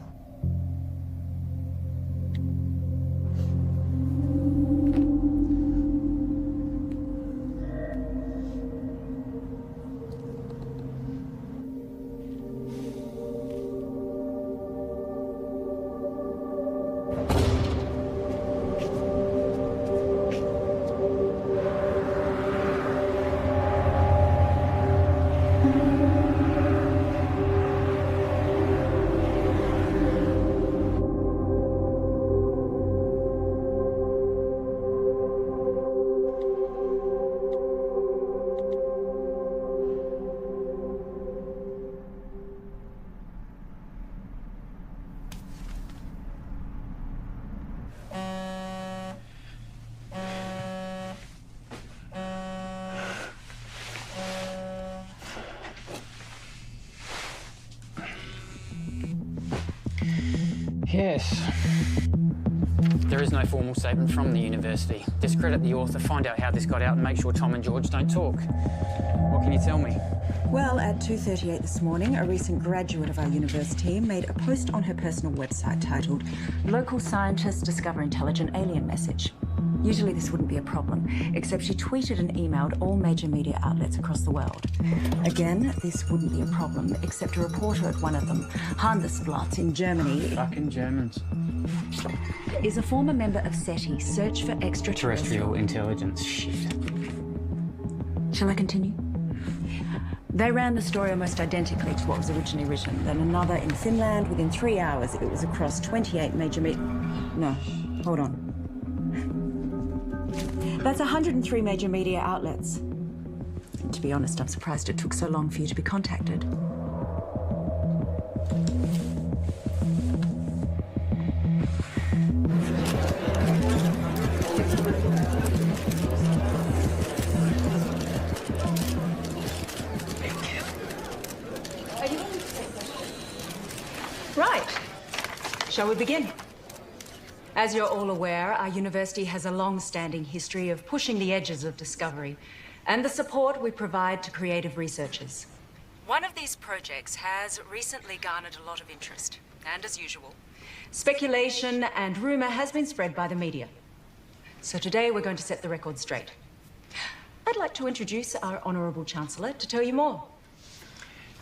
Yes. There is no formal statement from the university. Discredit the author, find out how this got out and make sure Tom and George don't talk. What can you tell me? Well, at 2:38 this morning, a recent graduate of our university made a post on her personal website titled "Local Scientists Discover Intelligent Alien Message." Usually this wouldn't be a problem, except she tweeted and emailed all major media outlets across the world. Again, this wouldn't be a problem, except a reporter at one of them, Handelsblatt in Germany... Fucking Germans. ...is a former member of SETI, Search for Extraterrestrial Intelligence. Shit. Shall I continue? They ran the story almost identically to what was originally written. Then another in Finland. Within 3 hours, it was across 28 major No, hold on. That's 103 major media outlets. And to be honest, I'm surprised it took so long for you to be contacted. Right. Shall we begin? As you're all aware, our university has a long-standing history of pushing the edges of discovery and the support we provide to creative researchers. One of these projects has recently garnered a lot of interest, and as usual, speculation and rumor has been spread by the media. So today we're going to set the record straight. I'd like to introduce our Honourable Chancellor to tell you more.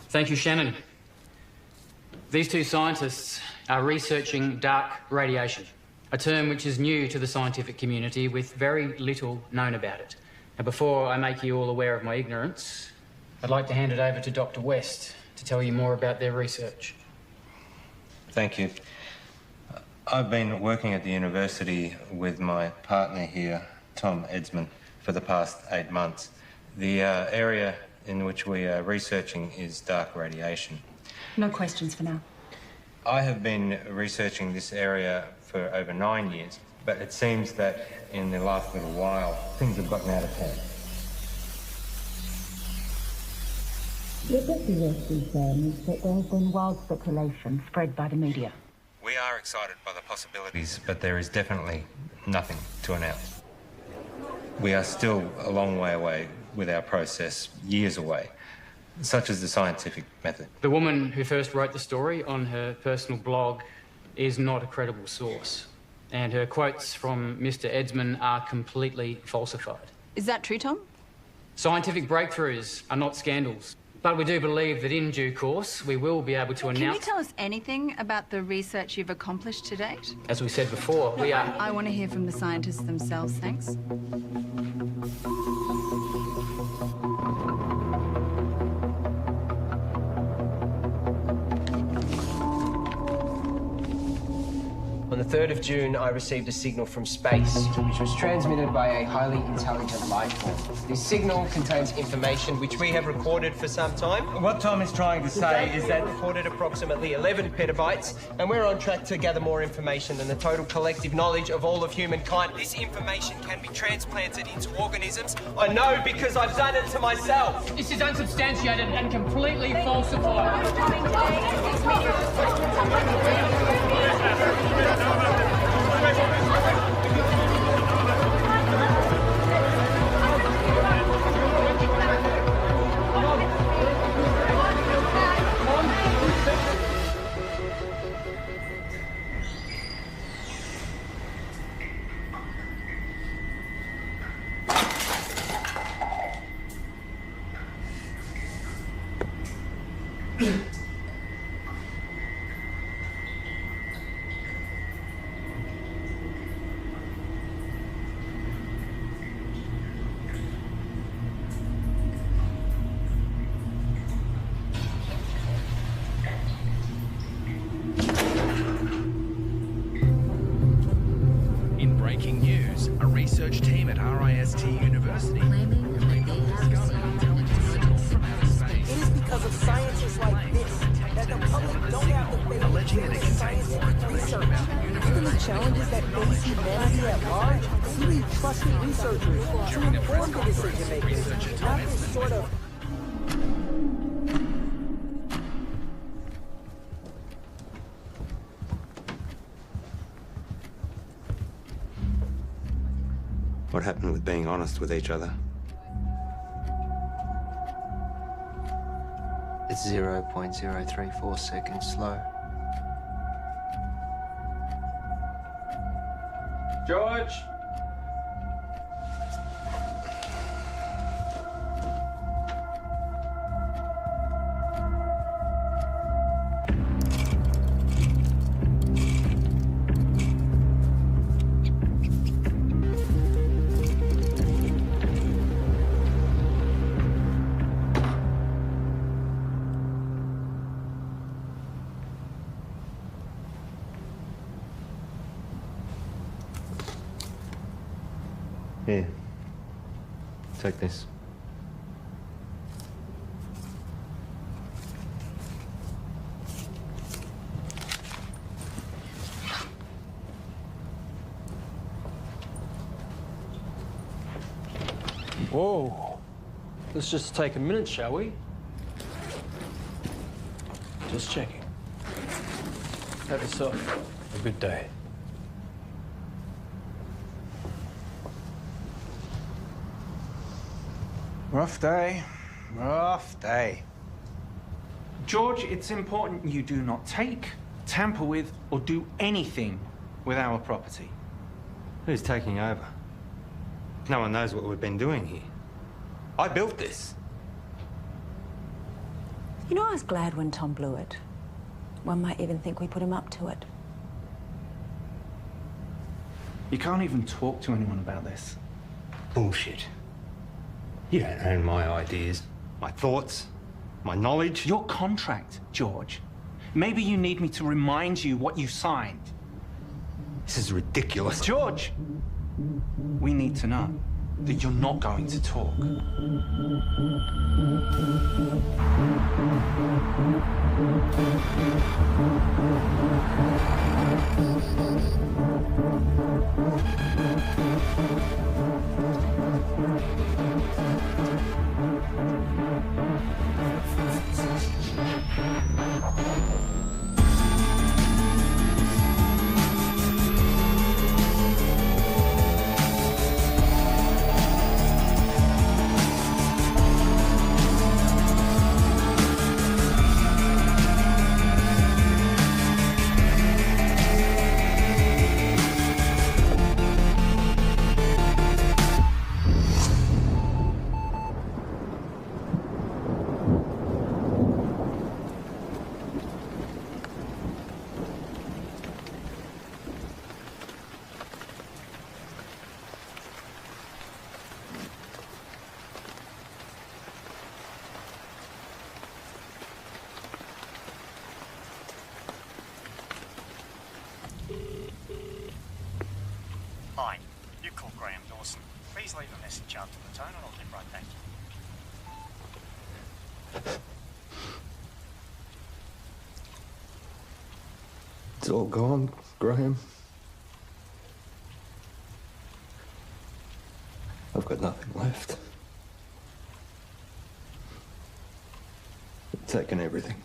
Thank you, Shannon. These two scientists are researching dark radiation, a term which is new to the scientific community with very little known about it. Now, before I make you all aware of my ignorance, I'd like to hand it over to Dr. West to tell you more about their research. Thank you. I've been working at the university with my partner here, Tom Edsman, for the past 8 months. The area in which we are researching is dark radiation. No questions for now. I have been researching this area for over 9 years, but it seems that in the last little while, things have gotten out of hand. What Dr. West is saying is that there has been wild speculation spread by the media. We are excited by the possibilities, but there is definitely nothing to announce. We are still a long way away with our process, years away, such as the scientific method. The woman who first wrote the story on her personal blog is not a credible source, and her quotes from Mr. Edsman are completely falsified. Is that true, Tom? Scientific breakthroughs are not scandals, but we do believe that in due course we will be able to announce... Can you tell us anything about the research you've accomplished to date? As we said before, we are... I want to hear from the scientists themselves, thanks. 3rd of June, I received a signal from space, which was transmitted by a highly intelligent life form. This signal contains information which we have recorded for some time. What Tom is trying to say is that recorded approximately 11 petabytes, and we're on track to gather more information than the total collective knowledge of all of humankind. This information can be transplanted into organisms. I know because I've done it to myself. This is unsubstantiated and completely falsified. In breaking news, a research team at RIST University It is because of sciences like this that the public don't have the faith alleging that it contains more information about the universe. These challenges that face humanity at large, we need trusted researchers to inform the decision makers, not this sort of. What happened with being honest with each other? It's 0.034 seconds slow. George! Here. Take this. Whoa. Let's just take a minute, shall we? Just checking. Have yourself a good day. Rough day. Rough day. George, it's important you do not take, tamper with, or do anything with our property. Who's taking over? No one knows what we've been doing here. I built this. You know, I was glad when Tom blew it. One might even think we put him up to it. You can't even talk to anyone about this. Bullshit. You don't own my ideas, my thoughts, my knowledge. Your contract, George. Maybe you need me to remind you what you signed. This is ridiculous. George! We need to know that you're not going to talk. Hi, you call Graham Dawson. Please leave a message after the tone and I'll get right back to you. It's all gone, Graham. I've got nothing left. They've taken everything.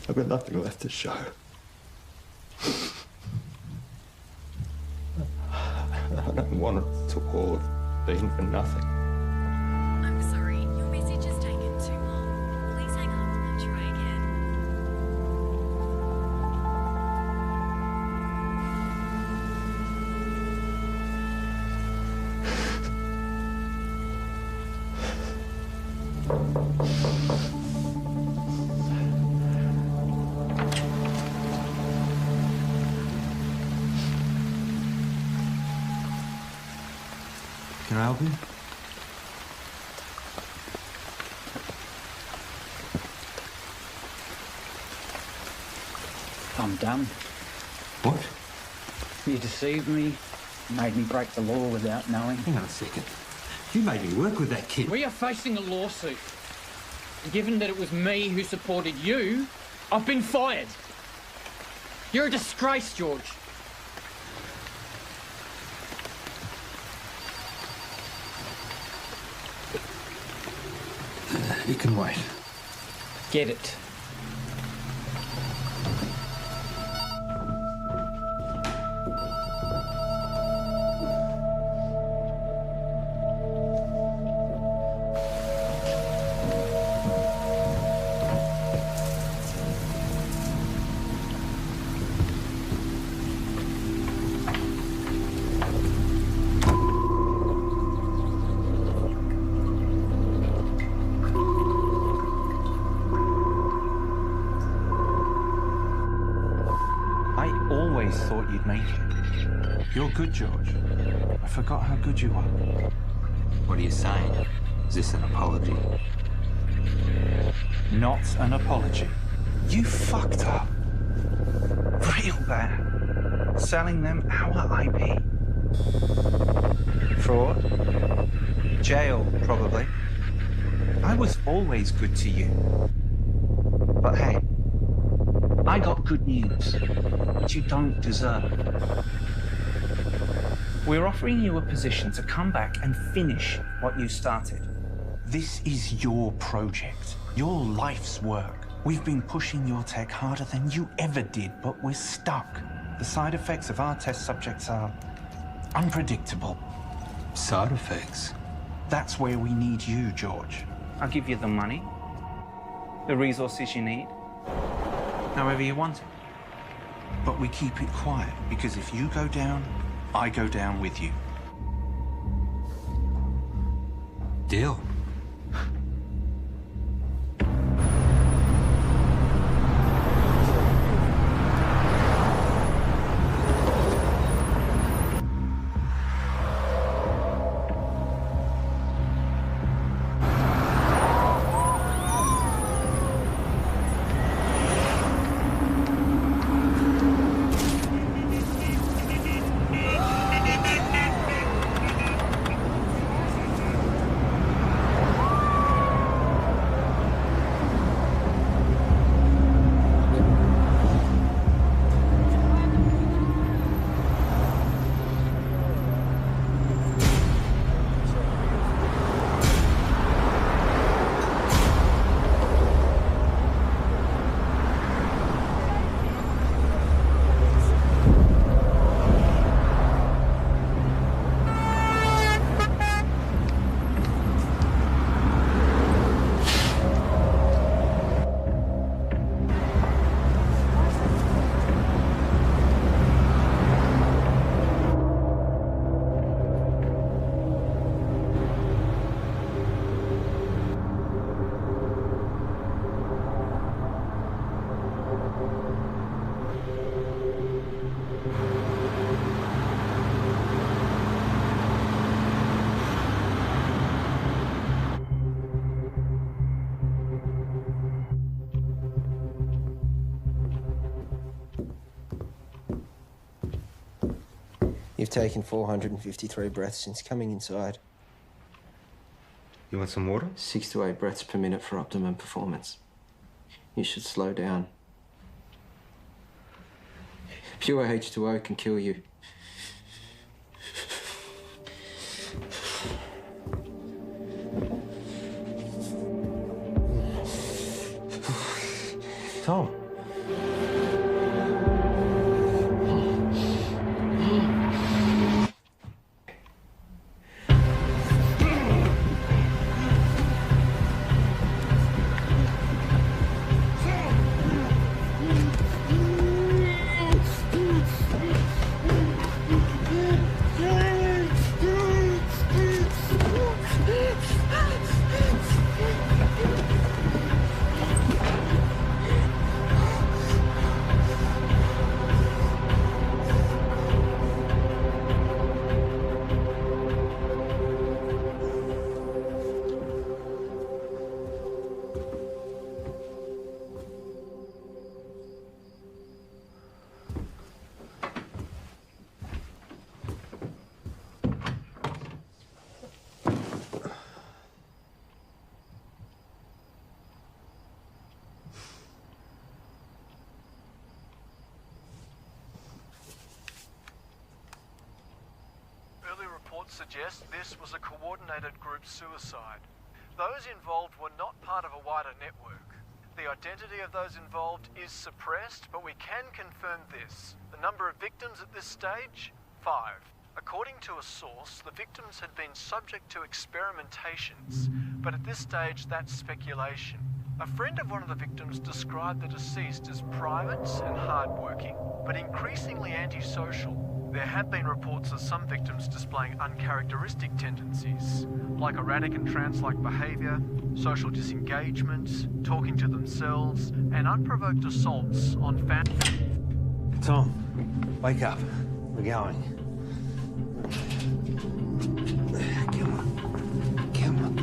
I've got nothing left to show. I don't want it to all have been for nothing. I'm sorry, your message has taken too long. Please hang up and try again. Can I help you? I'm done. What? You deceived me, made me break the law without knowing. Hang on a second. You made me work with that kid. We are facing a lawsuit. And given that it was me who supported you, I've been fired. You're a disgrace, George. You can wait. Get it. Thought you'd make it. You're good, George. I forgot how good you are. What are you saying? Is this an apology? Not an apology. You fucked up. Real bad. Selling them our IP. Fraud. Jail, probably. I was always good to you. But hey, I got good news, which you don't deserve. We're offering you a position to come back and finish what you started. This is your project, your life's work. We've been pushing your tech harder than you ever did, but we're stuck. The side effects of our test subjects are unpredictable. Side effects? That's where we need you, George. I'll give you the money, the resources you need, however you want it. But we keep it quiet, because if you go down, I go down with you. Deal. You've taken 453 breaths since coming inside. You want some water? 6 to 8 breaths per minute for optimum performance. You should slow down. Pure H2O can kill you. Tom. Early reports suggest this was a coordinated group suicide. Those involved were not part of a wider network. The identity of those involved is suppressed, but we can confirm this. The number of victims at this stage? 5. According to a source, the victims had been subject to experimentations, but at this stage that's speculation. A friend of one of the victims described the deceased as private and hardworking, but increasingly antisocial. There have been reports of some victims displaying uncharacteristic tendencies, like erratic and trance-like behaviour, social disengagement, talking to themselves, and unprovoked assaults on family. Tom, wake up. We're going. Come on. Come on.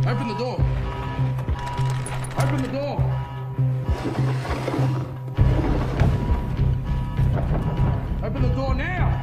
Open the door. Open the door. Open the door now.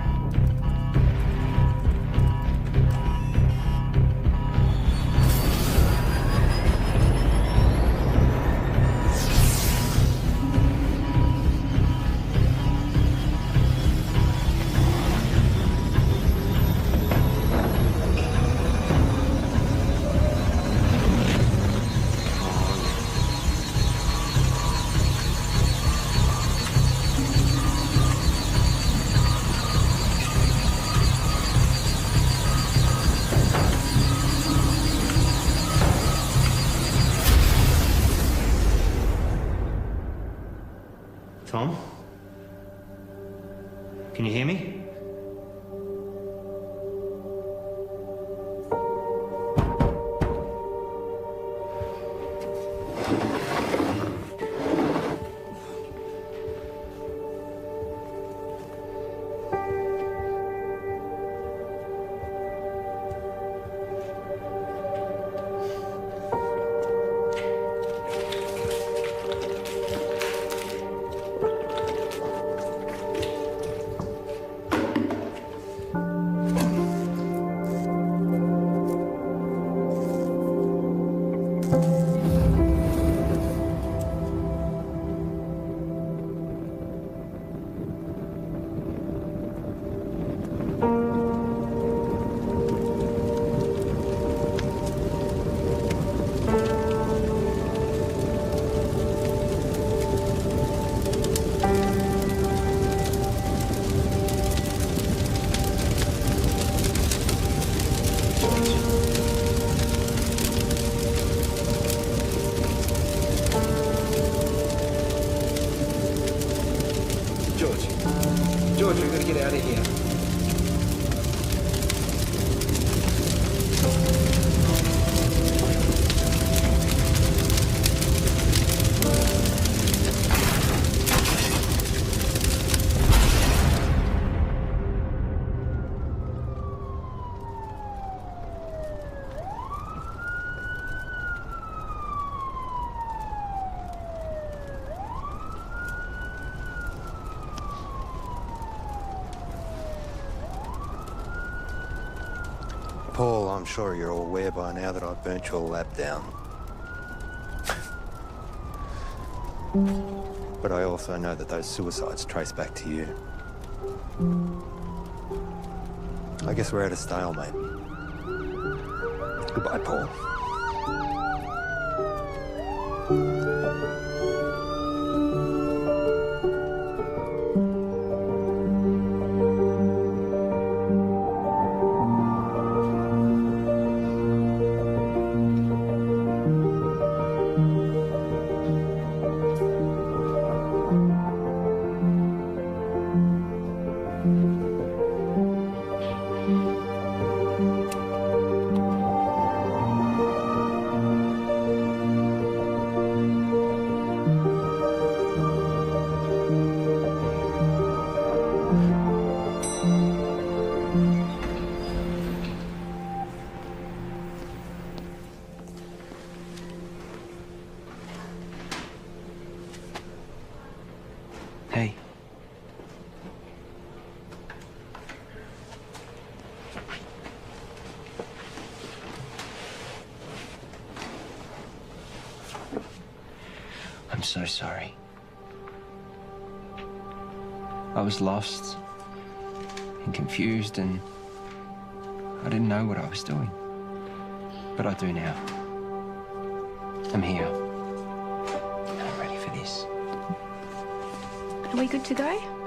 Tom? Can you hear me? Audrey, we've got to get out of here. Paul, I'm sure you're all aware by now that I've burnt your lab down. But I also know that those suicides trace back to you. I guess we're at a stalemate. Goodbye, Paul. Hey. I'm so sorry. I was lost and confused, and I didn't know what I was doing. But I do now. I'm here. And I'm ready for this. Are we good to go?